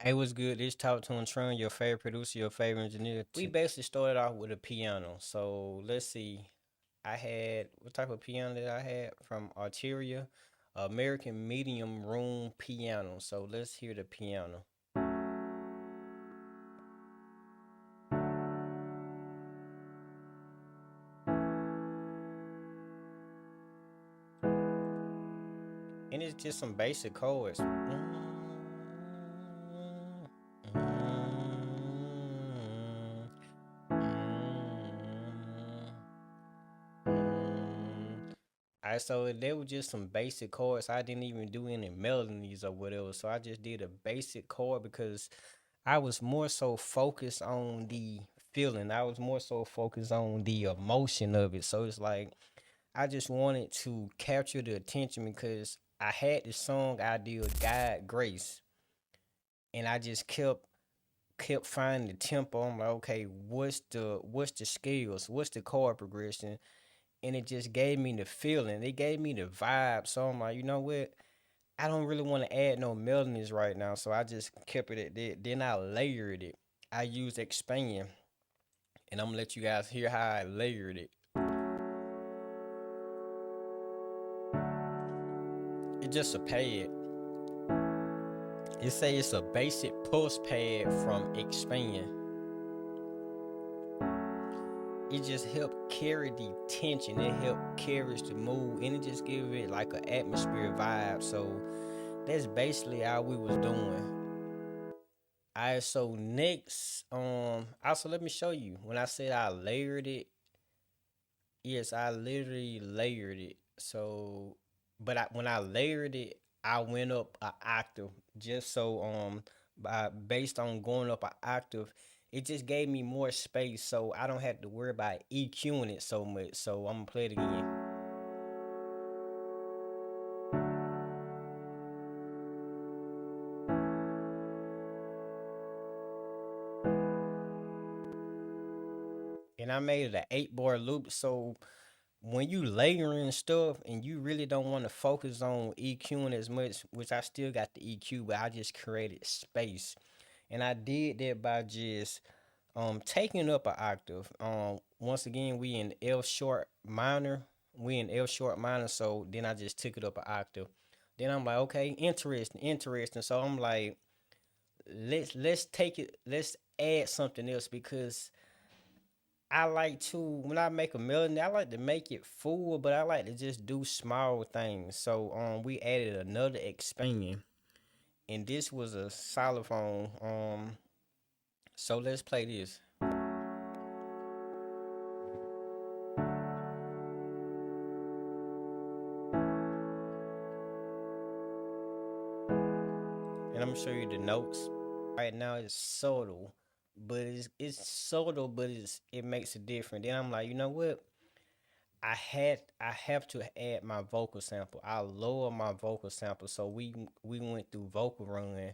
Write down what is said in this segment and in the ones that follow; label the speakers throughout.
Speaker 1: Hey, what's good? This Talk to and Tron, your favorite producer, your favorite engineer. We basically started off with a piano. So let's see. I had what type of piano did I had from Arteria, American medium room piano. So let's hear the piano. And it's just some basic chords. Alright, so they were just some basic chords. I didn't even do any melodies or whatever. So I just did a basic chord because I was more so focused on the feeling. I was more so focused on the emotion of it. So it's like I just wanted to capture the attention because I had this song idea, God Grace, and I just kept finding the tempo. I'm like, okay, what's the scales? What's the chord progression? And it just gave me the feeling. It gave me the vibe. So I'm like, you know what? I don't really want to add no melodies right now. So I just kept it at that. Then I layered it. I used expand. And I'm gonna let you guys hear how I layered it. It's just a pad. It say it's a basic pulse pad from expand. It just helped carry the tension. It helped carries the mood, and it just give it like an atmosphere vibe. So that's basically how we was doing. Alright, so next, also let me show you. When I said I layered it, yes, I literally layered it. So, but when I layered it, I went up an octave just so based on going up an octave, it just gave me more space, so I don't have to worry about EQing it so much. So I'm gonna play it again. And I made it an 8 bar loop. So when you layering stuff and you really don't want to focus on EQing as much, which I still got the EQ, but I just created space. And I did that by just taking up an octave. Once again, we in F sharp minor. We in F sharp minor, so then I just took it up an octave. Then I'm like, okay, interesting. So I'm like, let's take it, let's add something else because I like to when I make a melody, I like to make it full, but I like to just do small things. So we added another expand, and this was a xylophone. So let's play this. And I'm gonna show you the notes. Right now it's subtle, but it's subtle, but it makes a difference. Then I'm like, you know what? I have to add my vocal sample. I lower my vocal sample, so we went through vocal run,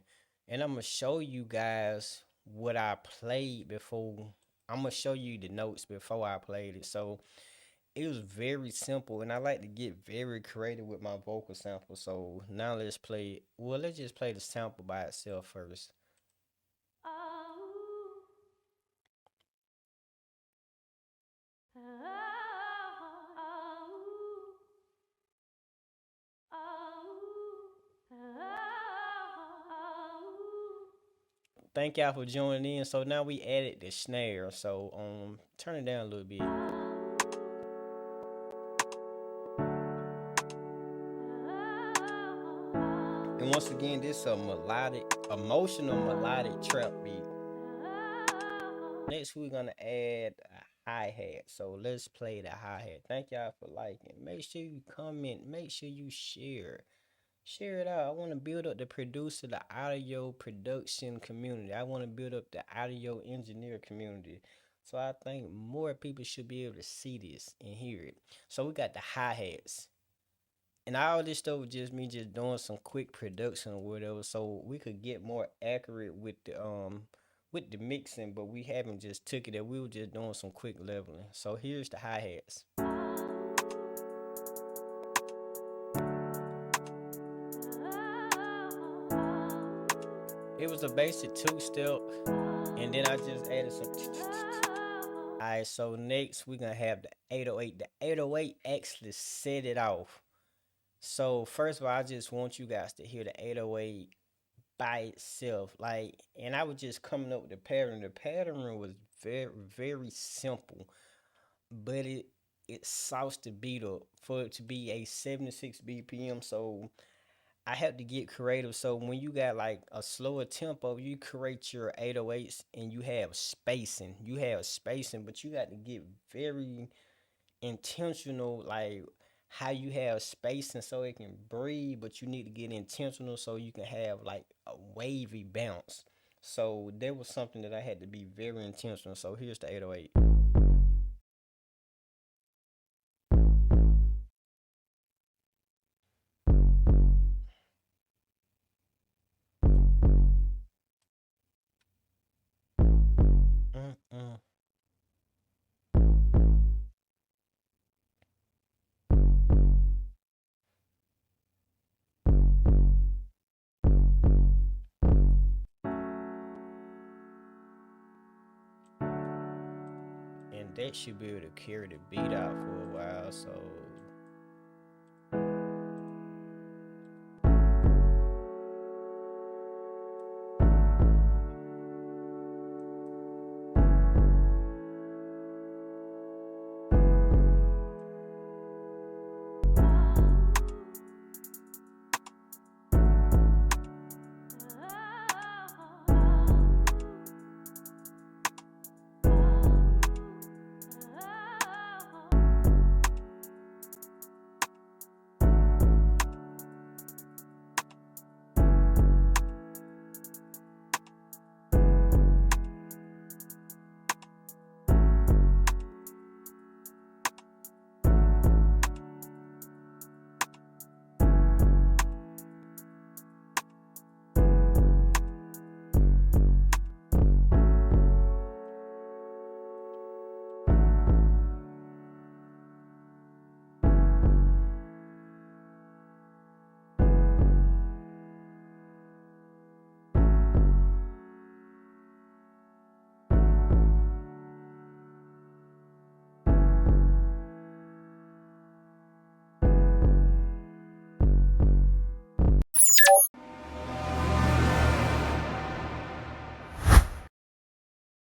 Speaker 1: and I'm gonna show you guys what I played before. I'm gonna show you the notes before I played it. So it was very simple, and I like to get very creative with my vocal sample. So now let's play it. Well, let's just play the sample by itself first. Thank y'all for joining in. So now we added the snare. So turn it down a little bit. And once again, this is a melodic, emotional melodic trap beat. Next, we're gonna add a hi-hat. So let's play the hi-hat. Thank y'all for liking. Make sure you comment. Make sure you share. Share it out. I want to build up the producer, the audio production community. I want to build up the audio engineer community. So I think more people should be able to see this and hear it. So we got the hi-hats. And all this stuff was just me just doing some quick production or whatever, so we could get more accurate with the mixing, but we haven't just took it there. We were just doing some quick leveling. So here's the hi-hats. It was a basic two step, and then I just added some. Alright, so next we're gonna have the 808. The 808 actually set it off. So first of all, I just want you guys to hear the 808 by itself. Like, and I was just coming up with the pattern. The pattern was very, very simple, but it sauced the beat up for it to be a 76 BPM. So I had to get creative. So when you got like a slower tempo, you create your 808s and you have spacing. You have spacing, but you got to get very intentional, like how you have spacing so it can breathe, but you need to get intentional so you can have like a wavy bounce. So there was something that I had to be very intentional. So here's the 808. Mm-mm. And that should be able to carry the beat out for a while. So